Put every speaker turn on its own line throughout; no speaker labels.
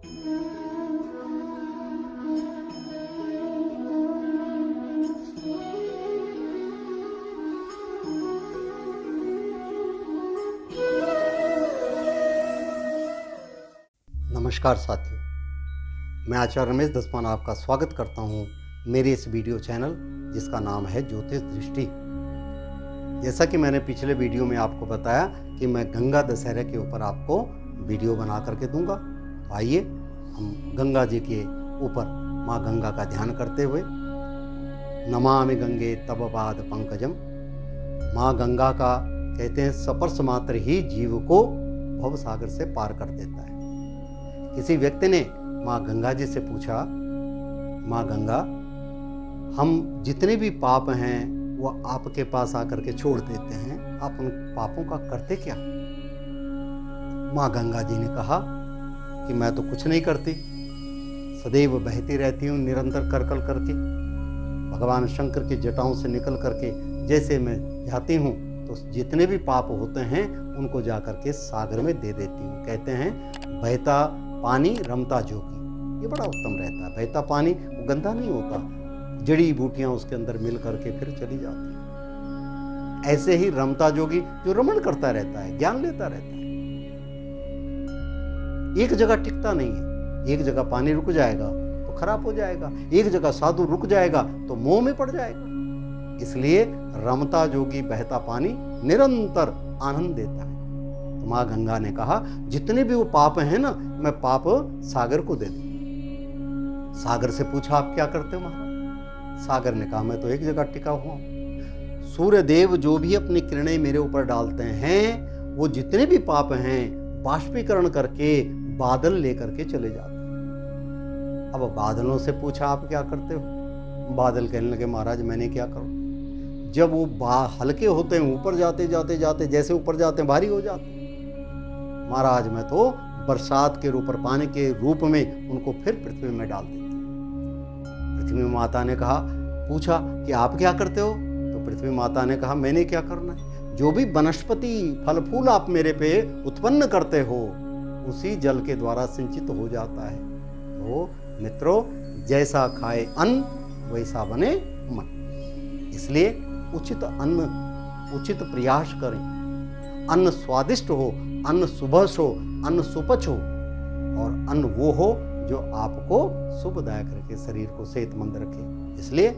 नमस्कार साथियों, मैं आचार्य रमेश दसमान आपका स्वागत करता हूं मेरे इस वीडियो चैनल जिसका नाम है ज्योतिष दृष्टि। जैसा कि मैंने पिछले वीडियो में आपको बताया कि मैं गंगा दशहरे के ऊपर आपको वीडियो बना करके दूंगा। तो आइए हम गंगा जी के ऊपर माँ गंगा का ध्यान करते हुए नमामि गंगे तव पाद पंकजम। माँ गंगा का कहते हैं स्पर्श मात्र ही जीव को भव सागर से पार कर देता है। किसी व्यक्ति ने माँ गंगा जी से पूछा, माँ गंगा, हम जितने भी पाप हैं वो आपके पास आकर के छोड़ देते हैं, आप उन पापों का करते क्या? माँ गंगा जी ने कहा कि मैं तो कुछ नहीं करती, सदैव बहती रहती हूँ निरंतर करकल करके। भगवान शंकर की जटाओं से निकल करके जैसे मैं जाती हूँ तो जितने भी पाप होते हैं उनको जा करके सागर में दे देती हूँ। कहते हैं बहता पानी रमता जोगी, ये बड़ा उत्तम रहता है। बहता पानी वो गंदा नहीं होता, जड़ी बूटियां उसके अंदर मिल करके फिर चली जाती हैं। ऐसे ही रमता जोगी जो रमण करता रहता है, ज्ञान लेता रहता है, एक जगह टिकता नहीं है। एक जगह पानी रुक जाएगा तो खराब हो जाएगा, एक जगह साधु रुक जाएगा तो मोह में पड़ जाएगा। इसलिए रमता जोगी बहता पानी निरंतर आनंद देता है। माँ गंगा ने कहा जितने भी वो पाप हैं ना, मैं पाप सागर को दे दूं। सागर से पूछा आप क्या करते हो महाराज? सागर ने कहा मैं तो एक जगह टिका हुआ हूं। सूर्य देव जो भी अपनी किरणें मेरे ऊपर डालते हैं वो जितने भी पाप हैं बाष्पीकरण करके बादल लेकर के चले जाते हैं। अब बादलों से पूछा आप क्या करते हो? बादल कहने लगे महाराज मैंने क्या करूं? जब वो हल्के होते हैं ऊपर जाते जाते जाते जैसे ऊपर जाते हैं भारी हो जाते हैं। महाराज मैं तो बरसात के ऊपर पानी के रूप में उनको फिर पृथ्वी में डाल देती हूँ। पृथ्वी माता ने कहा, पूछा कि आप क्या करते हो? तो पृथ्वी माता ने कहा मैंने क्या करना है, जो भी वनस्पति फल फूल आप मेरे पे उत्पन्न करते हो उसी जल के द्वारा सिंचित हो जाता है। तो मित्रों, जैसा खाए अन्न वैसा बने मन। इसलिए उचित अन्न उचित प्रयास करें। अन्न स्वादिष्ट हो, अन्न सुभस हो, अन्न सुपच हो, और अन्न वो हो जो आपको शुभदायक रखे, शरीर को सेहतमंद रखे। इसलिए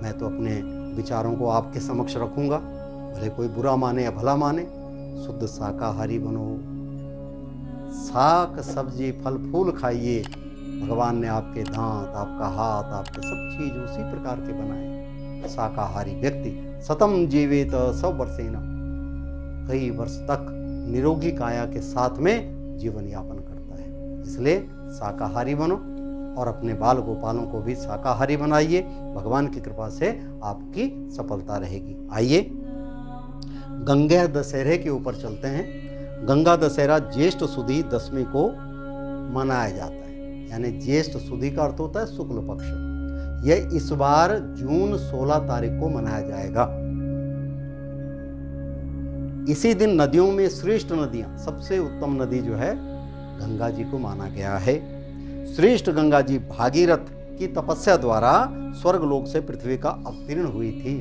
मैं तो अपने विचारों को आपके समक्ष रखूंगा, भले कोई बुरा माने या भला माने। शुद्ध शाकाहारी बनो, शाक सब्जी फल फूल खाइए। भगवान ने आपके दांत, आपका हाथ, आपके सब चीज उसी प्रकार के बनाए। शाकाहारी व्यक्ति सतम जीवेत 100 वर्षेन, कई वर्ष तक निरोगी काया के साथ में जीवन यापन करता है। इसलिए शाकाहारी बनो और अपने बाल गोपालों को भी शाकाहारी बनाइए। भगवान की कृपा से आपकी सफलता रहेगी। आइए गंगा दशहरे के ऊपर चलते हैं। गंगा दशहरा ज्येष्ठ सुदी दशमी को मनाया जाता है, यानी ज्येष्ठ सुदी का अर्थ होता है शुक्ल पक्ष। यह इस बार जून 16 तारीख को मनाया जाएगा। इसी दिन नदियों में श्रेष्ठ नदियां, सबसे उत्तम नदी जो है गंगा जी को माना गया है। श्रेष्ठ गंगा जी भागीरथ की तपस्या द्वारा स्वर्गलोक से पृथ्वी का अवतीर्ण हुई थी।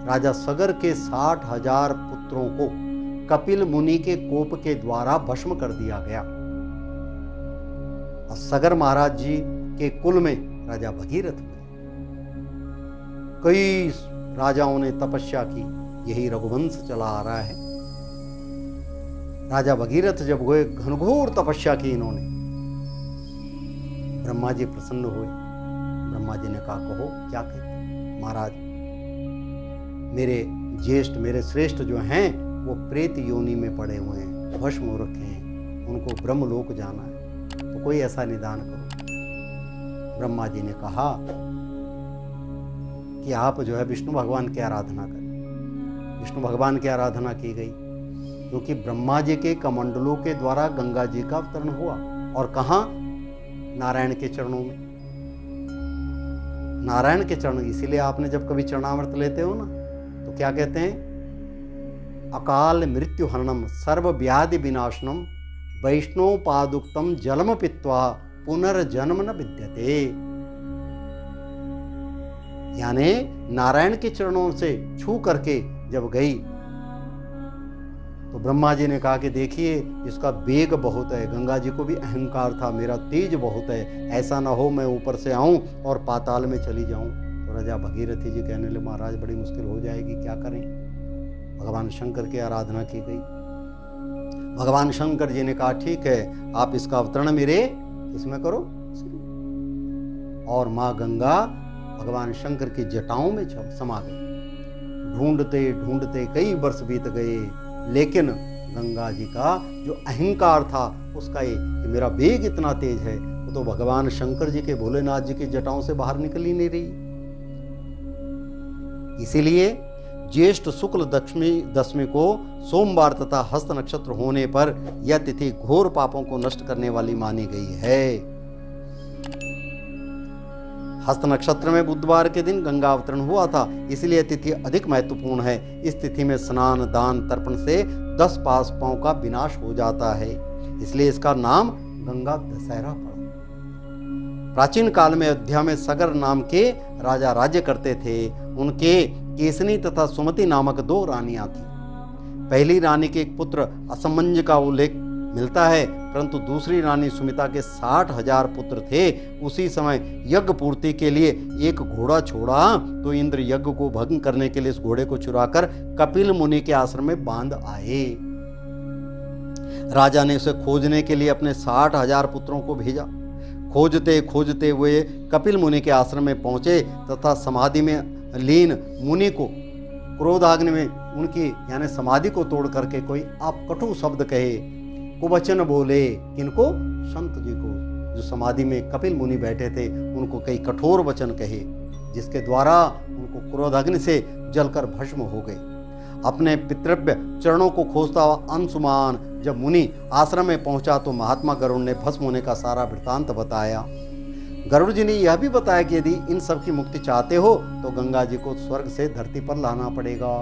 राजा सगर के 60,000 पुत्रों को कपिल मुनि के कोप के द्वारा भस्म कर दिया गया। और सगर महाराज जी के कुल में राजा भगीरथ हुए। कई राजाओं ने तपस्या की, यही रघुवंश चला आ रहा है। राजा भगीरथ जब हुए, घनघोर तपस्या की इन्होंने, ब्रह्मा जी प्रसन्न हुए। ब्रह्मा जी ने कहा कहो क्या कहते? महाराज मेरे ज्येष्ठ, मेरे श्रेष्ठ जो हैं वो प्रेत योनि में पड़े हुए हैं, भस्म हो रखे हैं, उनको ब्रह्मलोक जाना है, तो कोई ऐसा निदान करो। ब्रह्मा जी ने कहा कि आप जो है विष्णु भगवान की आराधना करें। विष्णु भगवान की आराधना की गई, क्योंकि ब्रह्मा जी के कमंडलों के द्वारा गंगा जी का अवतरण हुआ। और कहाँ? नारायण के चरणों में। नारायण के चरण, इसीलिए आपने जब कभी चरणामृत लेते हो ना तो क्या कहते हैं? अकाल मृत्यु हरणम सर्व व्याधि विनाशनम वैष्णव पादुक्तम जलम पित्वा पुनर्जन्म न विद्यते। यानी नारायण के चरणों से छू करके जब गई तो ब्रह्मा जी ने कहा कि देखिए इसका वेग बहुत है। गंगा जी को भी अहंकार था, मेरा तेज बहुत है, ऐसा ना हो मैं ऊपर से आऊं और पाताल में चली जाऊं। तो राजा भगीरथी जी कहने लगे महाराज बड़ी मुश्किल हो जाएगी, क्या करें। भगवान शंकर की आराधना की गई। भगवान शंकर जी ने कहा ठीक है, आप इसका अवतरण मेरे इसमें करो। और माँ गंगा भगवान शंकर की जटाओं में समा गई। ढूंढते ढूंढते कई वर्ष बीत गए, लेकिन गंगा जी का जो अहंकार था उसका ये कि मेरा वेग इतना तेज है, वो तो भगवान शंकर जी के भोलेनाथ जी की जटाओं से बाहर निकल ही नहीं रही। इसीलिए ज्येष्ठ शुक्ल दशमी को सोमवार तथा हस्त नक्षत्र होने पर यह तिथि घोर पापों को नष्ट करने वाली मानी गई है। हस्त नक्षत्र में बुधवार के दिन गंगा अवतरण हुआ था, इसलिए तिथि अधिक महत्वपूर्ण है। इस तिथि में स्नान दान तर्पण से 10 पापों का विनाश हो जाता है, इसलिए इसका नाम गंगा दशहरा पड़ा। प्राचीन काल में अयोध्या में सगर नाम के राजा राज्य करते थे। उनके केसनी तथा सुमति नामक 2 रानियां थीं। पहली रानी के एक पुत्र असमंज का उल्लेख मिलता है, परंतु दूसरी रानी सुमिता के 60,000 पुत्र थे। उसी समय यज्ञ पूर्ति के लिए एक घोड़ा छोड़ा तो इंद्र यज्ञ को भंग करने के लिए इस घोड़े को चुराकर कपिल मुनि के आश्रम में बांध आए। राजा ने उसे खोजने के लिए अपने 60,000 पुत्रों को भेजा। खोजते खोजते हुए कपिल मुनि के आश्रम में पहुंचे तथा समाधि में लीन मुनि को क्रोधाग्नि में उनकी यानी समाधि को तोड़ करके कोई अपकटु शब्द कहे, कुवचन बोले। किनको? संत जी को, जो समाधि में कपिल मुनि बैठे थे उनको कई कठोर वचन कहे, जिसके द्वारा उनको क्रोधाग्नि से जलकर भस्म हो गए। अपने पितृव्य चरणों को खोजता हुआ अंशुमान जब मुनि आश्रम में पहुंचा तो महात्मा गरुड़ ने भस्म होने का सारा वृत्तांत बताया। गरुड़ जी ने यह भी बताया कि यदि इन सब की मुक्ति चाहते हो तो गंगा जी को स्वर्ग से धरती पर लाना पड़ेगा।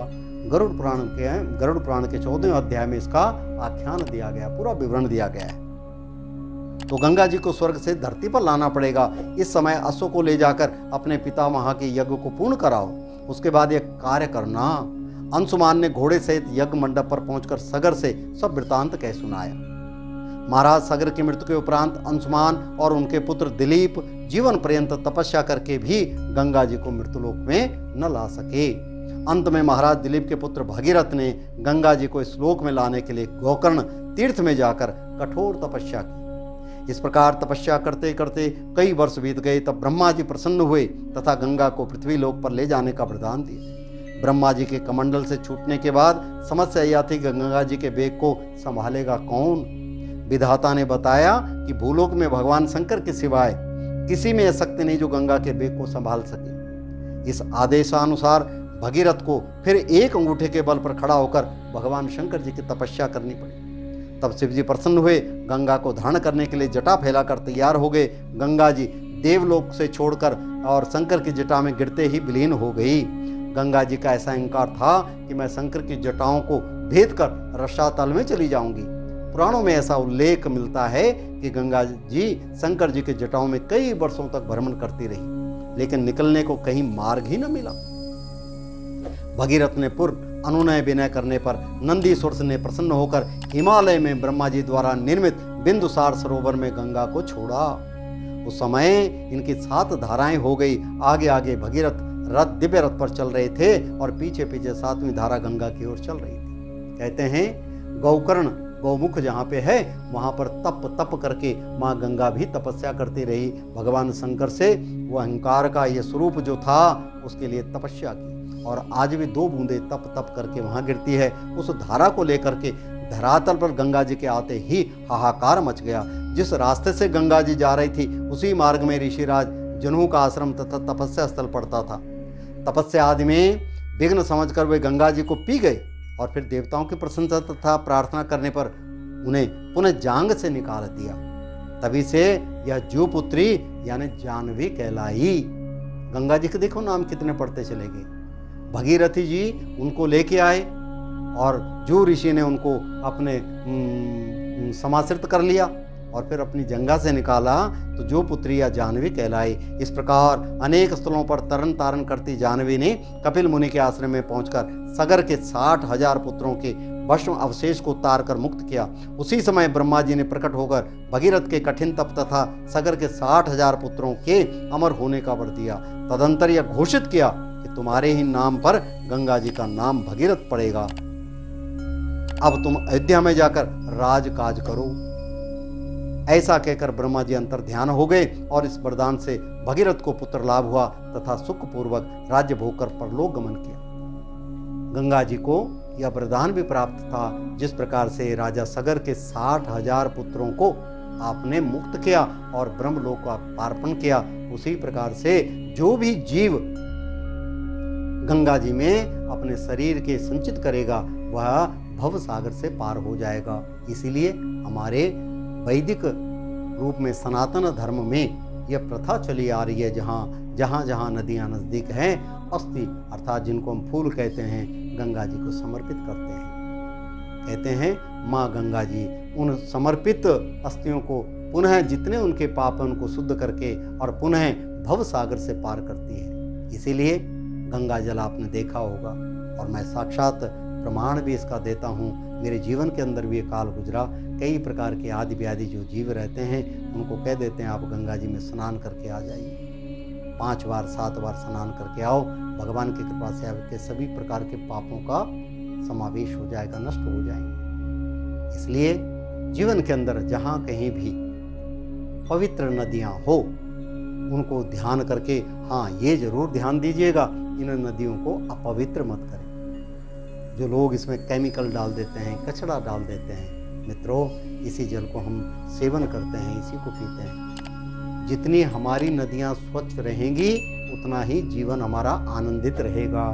गरुड़ पुराण के 14वें अध्याय में इसका आख्यान दिया गया, पूरा विवरण दिया गया है। तो गंगा जी को स्वर्ग से धरती पर लाना पड़ेगा। इस समय अश्व को ले जाकर अपने पितामह के यज्ञ को पूर्ण कराओ, उसके बाद यह कार्य करना। अंशुमान ने घोड़े सहित यज्ञ मंडप पर पहुंचकर सगर से सब वृतांत कह सुनाया। महाराज सगर की मृत्यु के उपरांत अंशुमान और उनके पुत्र दिलीप जीवन पर्यंत तपस्या करके भी गंगा जी को मृत्युलोक में न ला सके। अंत में महाराज दिलीप के पुत्र भगीरथ ने गंगा जी को इस लोक में लाने के लिए गोकर्ण तीर्थ में जाकर कठोर तपस्या की। इस प्रकार तपस्या करते करते कई वर्ष बीत गए। तब ब्रह्मा जी प्रसन्न हुए तथा गंगा को पृथ्वी लोक पर ले जाने का वरदान दिया। ब्रह्मा जी के कमंडल से छूटने के बाद समस्या यह थी कि गंगा जी के बेग को संभालेगा कौन। विधाता ने बताया कि भूलोक में भगवान शंकर के सिवाय किसी में यह शक्ति नहीं जो गंगा के बेग को संभाल सके। इस आदेशानुसार भगीरथ को फिर एक अंगूठे के बल पर खड़ा होकर भगवान शंकर जी की तपस्या करनी पड़ी। तब शिव जी प्रसन्न हुए, गंगा को धारण करने के लिए जटा फैलाकर तैयार हो गए। गंगा जी देवलोक से छोड़कर और शंकर की जटा में गिरते ही विलीन हो गई। गंगा जी का ऐसा अहंकार था कि मैं शंकर की जटाओं को भेद कर रसातल में चली जाऊंगी। पुराणों में ऐसा उल्लेख मिलता है कि गंगा जी शंकर जी के जटाओं में कई वर्षों तक भ्रमण करती रही, लेकिन निकलने को कहीं मार्ग ही न मिला। भगीरथ ने पूर्ण अनुनय विनय करने पर नंदीश्वर ने प्रसन्न होकर हिमालय में ब्रह्मा जी द्वारा निर्मित बिंदुसार सरोवर में गंगा को छोड़ा। उस समय इनकी 7 धाराएं हो गई। आगे आगे भगीरथ दिव्य रथ पर चल रहे थे और पीछे पीछे 7वीं धारा गंगा की ओर चल रही थी। कहते हैं गौकर्ण गौमुख जहाँ पे है वहाँ पर तप करके माँ गंगा भी तपस्या करती रही। भगवान शंकर से वो अहंकार का ये स्वरूप जो था उसके लिए तपस्या की, और आज भी 2 बूंदे तप करके वहाँ गिरती है। उस धारा को लेकर के धरातल पर गंगा जी के आते ही हाहाकार मच गया। जिस रास्ते से गंगा जी जा रही थी उसी मार्ग में ऋषिराज जन्हू का आश्रम तथा तपस्या स्थल पड़ता था। तपस्या आदि में विघ्न समझकर वे गंगा जी को पी गए और फिर देवताओं की प्रशंसा तथा प्रार्थना करने पर उन्हें पुनः जांग से निकाल दिया। तभी से यह जो पुत्री यानी जानवी कहलाई। गंगा जी के देखो नाम कितने पढ़ते चले गए। भगीरथी जी उनको लेके आए और जो ऋषि ने उनको अपने समाश्रित कर लिया और फिर अपनी जंगा से निकाला तो जो पुत्री या जाह्नवी कहलाई। इस प्रकार अनेक स्थलों पर तरन तारण करती जाह्नवी ने कपिल मुनि के आश्रम में पहुंचकर सगर के 60,000 पुत्रों के भस्म अवशेष को उतार कर मुक्त किया। उसी समय ब्रह्मा जी ने प्रकट होकर भगीरथ के कठिन तप तथा सगर के 60,000 पुत्रों के अमर होने का वर दिया। तदंतर यह घोषित किया कि तुम्हारे ही नाम पर गंगा जी का नाम भगीरथ पड़ेगा। अब तुम अयोध्या में जाकर राजकाज करो। ऐसा कहकर ब्रह्मा जी अंतर ध्यान हो गए और इस वरदान से भगीरथ को पुत्र लाभ हुआ तथा सुखपूर्वक राज्य भोग कर परलोक गमन किया। गंगा जी को यह वरदान भी प्राप्त था, जिस प्रकार से राजा सगर के 60,000 पुत्रों को आपने मुक्त किया और ब्रह्मलोक का पार्पण किया, उसी प्रकार से जो भी जीव गंगा जी में अपने शरीर के संचित करेगा वह भव सागर से पार हो जाएगा। इसीलिए हमारे वैदिक रूप में सनातन धर्म में यह प्रथा चली आ रही है, जहाँ जहाँ नदियाँ नज़दीक हैं अस्थि अर्थात जिनको हम फूल कहते हैं गंगा जी को समर्पित करते हैं। कहते हैं माँ गंगा जी उन समर्पित अस्थियों को पुनः जितने उनके पाप हैं उनको शुद्ध करके और पुनः भव सागर से पार करती है। इसीलिए गंगा जल आपने देखा होगा और मैं साक्षात प्रमाण भी इसका देता हूँ। मेरे जीवन के अंदर भी ये काल गुजरा, कई प्रकार के आदि व्याधि जो जीव रहते हैं उनको कह देते हैं आप गंगा जी में स्नान करके आ जाइए। 5 बार 7 बार स्नान करके आओ, भगवान की कृपा से आपके सभी प्रकार के पापों का समावेश हो जाएगा, नष्ट हो जाएंगे। इसलिए जीवन के अंदर जहाँ कहीं भी पवित्र नदियाँ हो उनको ध्यान करके, हाँ ये जरूर ध्यान दीजिएगा इन नदियों को अपवित्र मत करें। जो लोग इसमें केमिकल डाल देते हैं, कचरा डाल देते हैं, मित्रों इसी जल को हम सेवन करते हैं, इसी को पीते हैं। जितनी हमारी नदियाँ स्वच्छ रहेंगी उतना ही जीवन हमारा आनंदित रहेगा।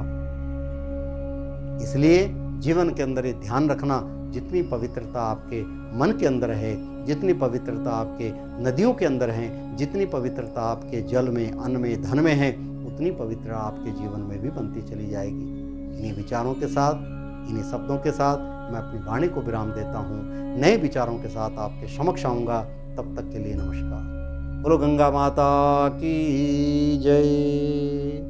इसलिए जीवन के अंदर ये ध्यान रखना, जितनी पवित्रता आपके मन के अंदर है, जितनी पवित्रता आपके नदियों के अंदर है, जितनी पवित्रता आपके जल में, अन्न में, धन में है, उतनी पवित्रता आपके जीवन में भी बनती चली जाएगी। इन्हीं विचारों के साथ, इन्हीं शब्दों के साथ मैं अपनी वाणी को विराम देता हूँ। नए विचारों के साथ आपके समक्ष आऊँगा। तब तक के लिए नमस्कार। बोलो गंगा माता की जय।